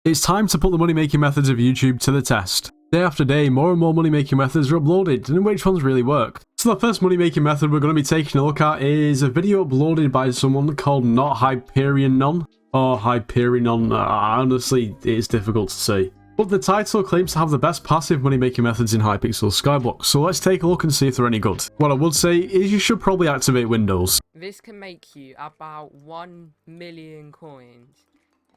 It's time to put the money-making methods of YouTube to the test. Day after day, more and more money-making methods are uploaded, and which ones really work. So the first money-making method we're going to be taking a look at is a video uploaded by someone called not Hyperion or Hyperion. Honestly, it's difficult to say. But the title claims to have the best passive money-making methods in Hypixel Skyblock, so let's take a look and see if they're any good. What I would say is you should probably activate Windows. This can make you about 1 million coins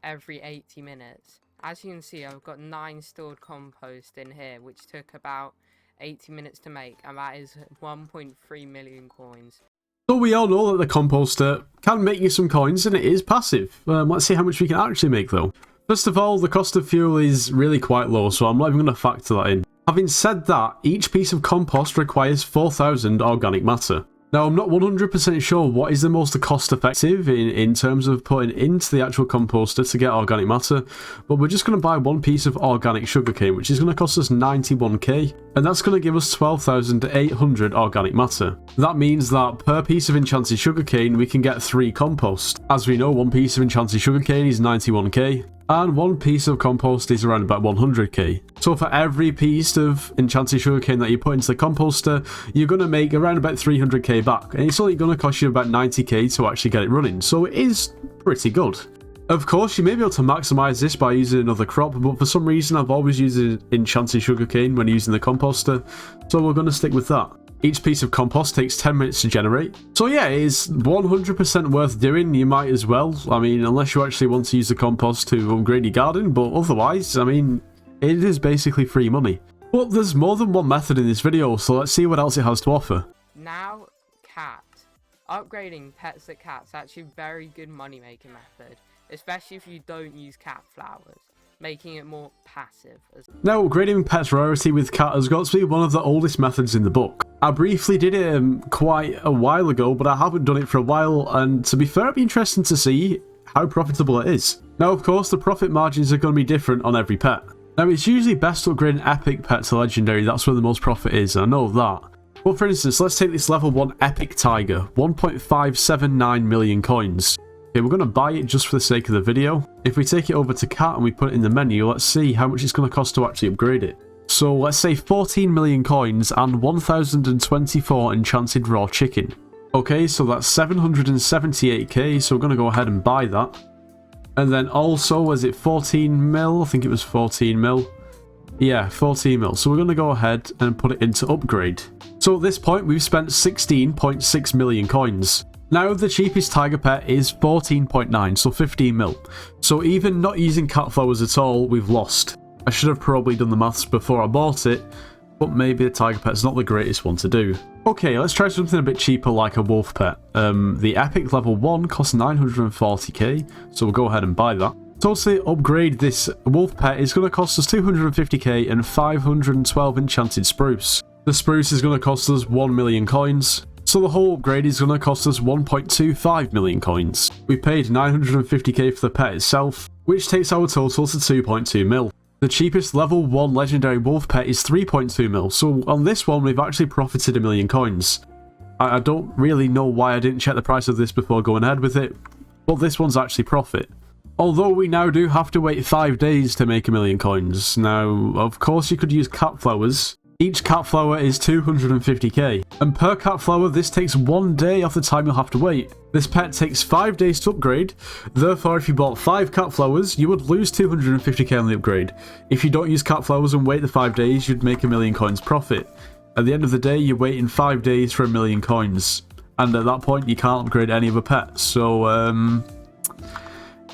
every 80 minutes. As you can see, I've got 9 stored compost in here, which took about 80 minutes to make, and that is 1.3 million coins. So we all know that the composter can make you some coins, and it is passive. Let's see how much we can actually make though. First of all, the cost of fuel is really quite low, so I'm not even going to factor that in. Having said that, each piece of compost requires 4,000 organic matter. Now, I'm not 100% sure what is the most cost effective in terms of putting into the actual composter to get organic matter, but we're just going to buy one piece of organic sugarcane, which is going to cost us 91k, and that's going to give us 12,800 organic matter. That means that per piece of enchanted sugarcane, we can get 3 compost. As we know, one piece of enchanted sugarcane is 91k. And one piece of compost is around about 100k. So for every piece of enchanted sugarcane that you put into the composter, you're going to make around about 300k back. And it's only going to cost you about 90k to actually get it running. So it is pretty good. Of course, you may be able to maximize this by using another crop, but for some reason I've always used enchanted sugarcane when using the composter. So we're going to stick with that. Each piece of compost takes 10 minutes to generate. So yeah, it is 100% worth doing. You might as well. I mean, unless you actually want to use the compost to upgrade your garden, but otherwise, I mean, it is basically free money. But there's more than one method in this video, so let's see what else it has to offer. Now, cat. Upgrading pets at cats is actually a very good money making method, especially if you don't use cat flowers, making it more passive. Now, upgrading pets rarity with cat has got to be one of the oldest methods in the book. I briefly did it quite a while ago, but I haven't done it for a while, and to be fair, it'd be interesting to see how profitable it is. Now, of course, the profit margins are going to be different on every pet. Now, it's usually best to upgrade an epic pet to legendary. That's where the most profit is, I know that. But for instance, let's take this level 1 epic tiger, 1.579 million coins. Okay, we're going to buy it just for the sake of the video. If we take it over to cat and we put it in the menu, let's see how much it's going to cost to actually upgrade it. So let's say 14 million coins and 1024 enchanted raw chicken. Okay, so that's 778k, so we're going to go ahead and buy that. And then also, was it 14 mil? I think it was 14 mil. Yeah, 14 mil. So we're going to go ahead and put it into upgrade. So at this point, we've spent 16.6 million coins. Now, the cheapest tiger pet is 14.9, so 15 mil. So even not using cat flowers at all, we've lost. I should have probably done the maths before I bought it, but maybe the tiger pet's not the greatest one to do. Okay, let's try something a bit cheaper like a wolf pet. The epic level 1 costs 940k, so we'll go ahead and buy that. To also upgrade this wolf pet is going to cost us 250k and 512 enchanted spruce. The spruce is going to cost us 1 million coins. So the whole upgrade is going to cost us 1.25 million coins. We paid 950k for the pet itself, which takes our total to 2.2 mil. The cheapest level 1 legendary wolf pet is 3.2 mil, so on this one we've actually profited 1 million coins. I don't really know why I didn't check the price of this before going ahead with it, but this one's actually profit. Although we now do have to wait 5 days to make 1 million coins. Now, of course you could use cat flowers. Each cat flower is 250k, and per cat flower this takes 1 day off the time you'll have to wait. This pet takes 5 days to upgrade, therefore if you bought 5 cat flowers you would lose 250k on the upgrade. If you don't use cat flowers and wait the 5 days, you'd make 1 million coins profit. At the end of the day, you're waiting 5 days for 1 million coins, and at that point you can't upgrade any other pets, so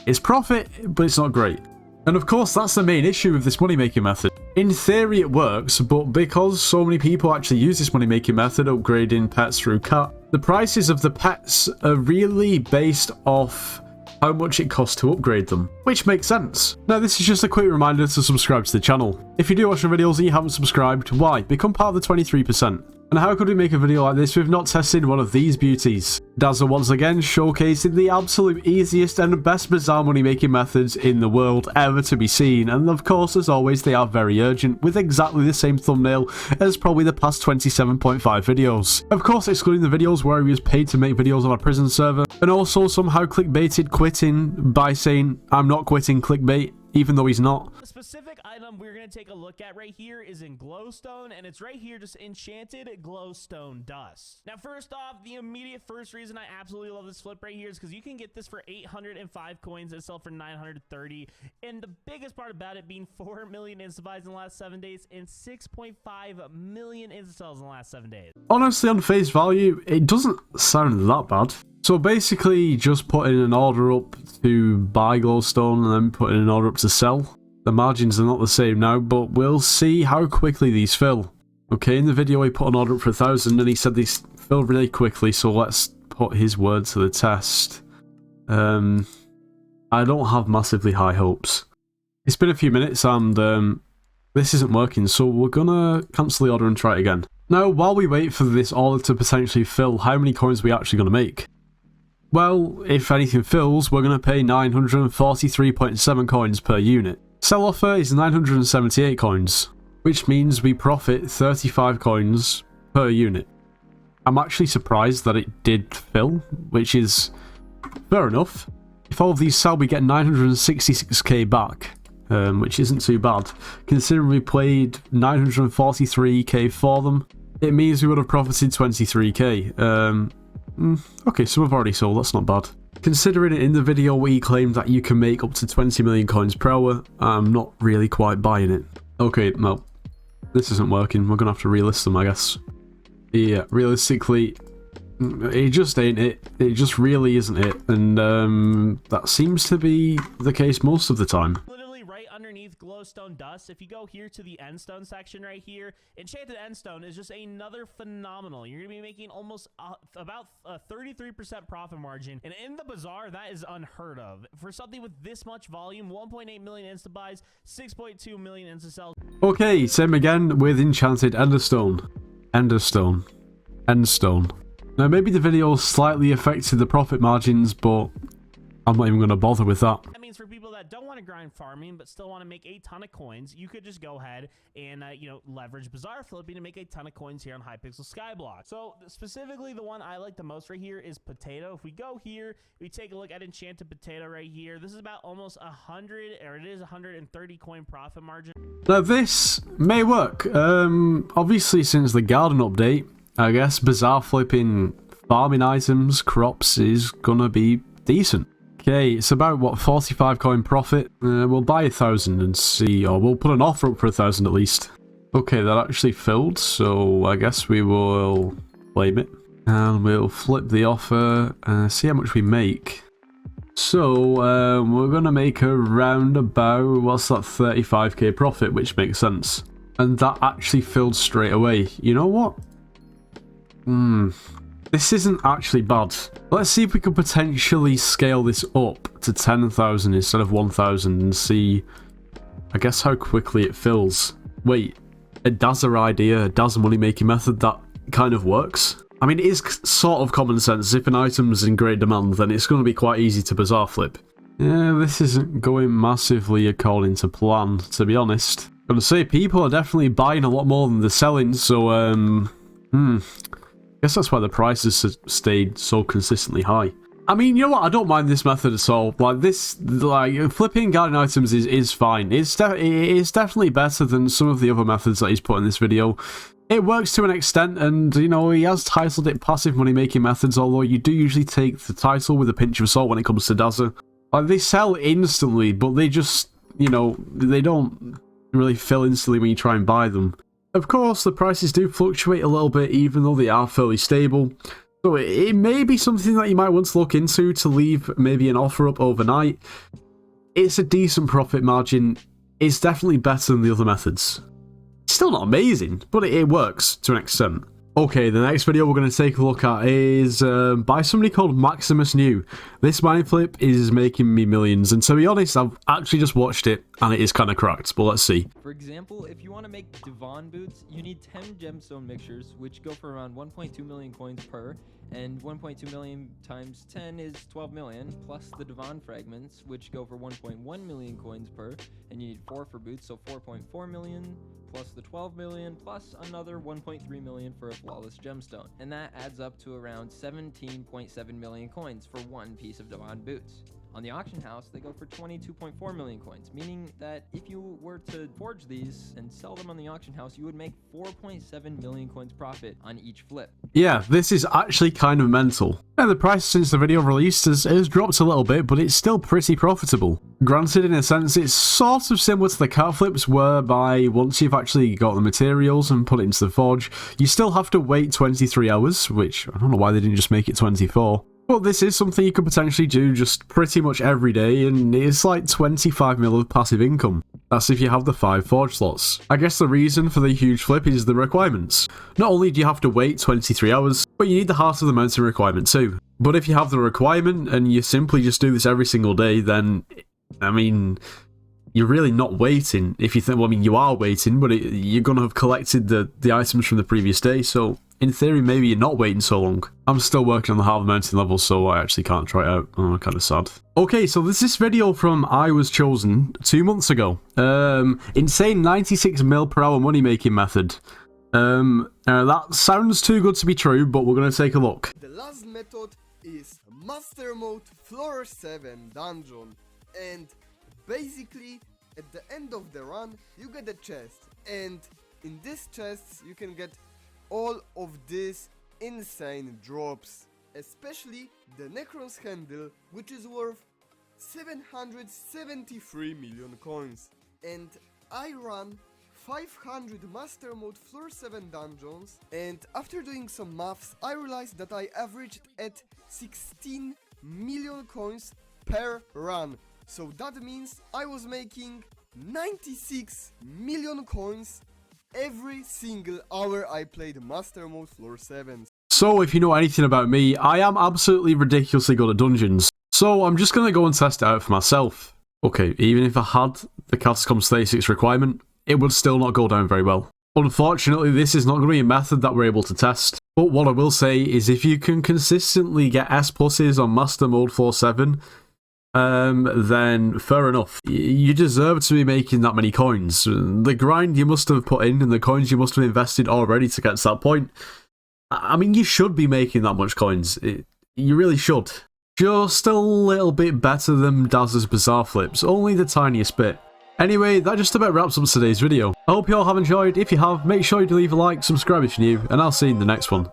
it's profit, but it's not great. And of course, that's the main issue with this money-making method. In theory it works, but because so many people actually use this money-making method, upgrading pets through cat, the prices of the pets are really based off how much it costs to upgrade them, which makes sense. Now, this is just a quick reminder to subscribe to the channel. If you do watch the videos and you haven't subscribed, why? Become part of the 23%. And how could we make a video like this with not testing one of these beauties? Dazzle once again showcasing the absolute easiest and best bizarre money making methods in the world ever to be seen, and of course as always they are very urgent, with exactly the same thumbnail as probably the past 27.5 videos. Of course excluding the videos where he was paid to make videos on a prison server, and also somehow clickbaited quitting by saying I'm not quitting clickbait. even though he's not. The specific item we're going to take a look at right here is in Glowstone, and it's right here, just enchanted Glowstone Dust. Now, first off, the immediate first reason I absolutely love this flip right here is because you can get this for 805 coins and sell for 930, and the biggest part about it being 4 million insta-buys in the last 7 days and 6.5 million insta-sells in the last 7 days. Honestly, on face value, it doesn't sound that bad. So basically, just put in an order up to buy Glowstone and then put in an order up to sell. The margins are not the same now, but we'll see how quickly these fill. Okay, in the video he put an order up for 1,000 and he said these fill really quickly, so let's put his word to the test. I don't have massively high hopes. It's been a few minutes and this isn't working, so we're gonna cancel the order and try it again. Now, while we wait for this order to potentially fill, how many coins are we actually gonna make? Well, if anything fills, we're going to pay 943.7 coins per unit. Sell offer is 978 coins, which means we profit 35 coins per unit. I'm actually surprised that it did fill, which is fair enough. If all of these sell, we get 966k back, which isn't too bad. Considering we paid 943k for them, it means we would have profited 23k. Okay, some have already sold, that's not bad. Considering in the video we claimed that you can make up to 20 million coins per hour, I'm not really quite buying it. Okay, no, this isn't working, we're gonna have to relist them, I guess. Yeah, realistically, it just ain't it. It just really isn't it, and that seems to be the case most of the time. Right underneath Glowstone Dust, if you go here to the Endstone section right here, Enchanted Endstone is just another phenomenal. You're going to be making almost about a 33% profit margin, and in the bazaar, that is unheard of. For something with this much volume, 1.8 million insta-buys, 6.2 million insta-sells. Okay, same again with Enchanted Endstone. Endstone. Now, maybe the video slightly affected the profit margins, but I'm not even going to bother with that. That means for people that don't want to grind farming but still want to make a ton of coins, you could just go ahead and leverage bazaar flipping to make a ton of coins here on Hypixel Skyblock. So specifically the one I like the most right here is Potato. If we go here, we take a look at Enchanted Potato right here. This is about almost 130 coin profit margin. Now this may work. Obviously since the garden update, I guess bazaar flipping farming items, crops is gonna be decent. Okay, it's about, what, 45 coin profit? We'll buy 1,000 and see, or we'll put an offer up for 1,000 at least. Okay, that actually filled, so I guess we will claim it. And we'll flip the offer, see how much we make. So, we're going to make around about, what's that, 35k profit, which makes sense. And that actually filled straight away. You know what? This isn't actually bad. Let's see if we could potentially scale this up to 10,000 instead of 1,000 and see, I guess, how quickly it fills. Wait, a Dazza idea, a Dazza money making method that kind of works? I mean, it is sort of common sense. If an item's in great demand, then it's going to be quite easy to bazaar flip. Yeah, this isn't going massively according to plan, to be honest. I'm gonna say people are definitely buying a lot more than they're selling, so I guess that's why the prices have stayed so consistently high. I mean, you know what? I don't mind this method at all. Like this, flipping garden items is fine. It's definitely better than some of the other methods that he's put in this video. It works to an extent, and you know he has titled it passive money making methods. Although you do usually take the title with a pinch of salt when it comes to Dazza. Like they sell instantly, but they just they don't really fill instantly when you try and buy them. Of course, the prices do fluctuate a little bit, even though they are fairly stable. So it may be something that you might want to look into to leave maybe an offer up overnight. It's a decent profit margin. It's definitely better than the other methods. It's still not amazing, but it works to an extent. Okay, the next video we're going to take a look at is by somebody called Maximus New. This mine flip is making me millions, and to be honest, I've actually just watched it, and it is kind of cracked, but let's see. For example, if you want to make Divan boots, you need 10 gemstone mixtures, which go for around 1.2 million coins per, and 1.2 million times 10 is 12 million, plus the Divan fragments, which go for 1.1 million coins per, and you need 4 for boots, so 4.4 million, plus the 12 million, plus another 1.3 million for a flawless gemstone, and that adds up to around 17.7 million coins for one piece of Divan boots. On the auction house, they go for 22.4 million coins, meaning that if you were to forge these and sell them on the auction house, you would make 4.7 million coins profit on each flip. Yeah, this is actually kind of mental. And the price since the video released has dropped a little bit, but it's still pretty profitable. Granted, in a sense, it's sort of similar to the cat flips, whereby once you've actually got the materials and put it into the forge, you still have to wait 23 hours, which I don't know why they didn't just make it 24. But this is something you could potentially do just pretty much every day, and it's like 25 mil of passive income. That's if you have the 5 forge slots. I guess the reason for the huge flip is the requirements. Not only do you have to wait 23 hours, but you need the Heart of the Mountain requirement too. But if you have the requirement and you simply just do this every single day, then, I mean, you're really not waiting. If you think, well, I mean, you are waiting, but you're going to have collected the items from the previous day, so in theory, maybe you're not waiting so long. I'm still working on the Heart of the Mountain level, so I actually can't try it out. Oh, kind of sad. Okay, so there's this video from I Was Chosen 2 months ago. Insane 96 mil per hour money making method. That sounds too good to be true, but we're going to take a look. The last method is Master Mode Floor 7 dungeon, and basically at the end of the run you get a chest, and in this chest you can get all of these insane drops, especially the Necron's Handle, which is worth 773 million coins. And I ran 500 Master Mode Floor 7 dungeons, and after doing some maths I realized that I averaged at 16 million coins per run. So that means I was making 96 million coins every single hour I played Master Mode Floor 7. So if you know anything about me, I am absolutely ridiculously good at dungeons. So I'm just going to go and test it out for myself. Okay, even if I had the Catacomb Stasis requirement, it would still not go down very well. Unfortunately, this is not going to be a method that we're able to test. But what I will say is if you can consistently get S pluses on Master Mode Floor 7, then fair enough. You deserve to be making that many coins. The grind you must have put in and the coins you must have invested already to get to that point. I mean, you should be making that much coins. You really should. Just a little bit better than Daz's Bizarre Flips, only the tiniest bit. Anyway, that just about wraps up today's video. I hope you all have enjoyed. If you have, make sure you leave a like, subscribe if you're new, and I'll see you in the next one.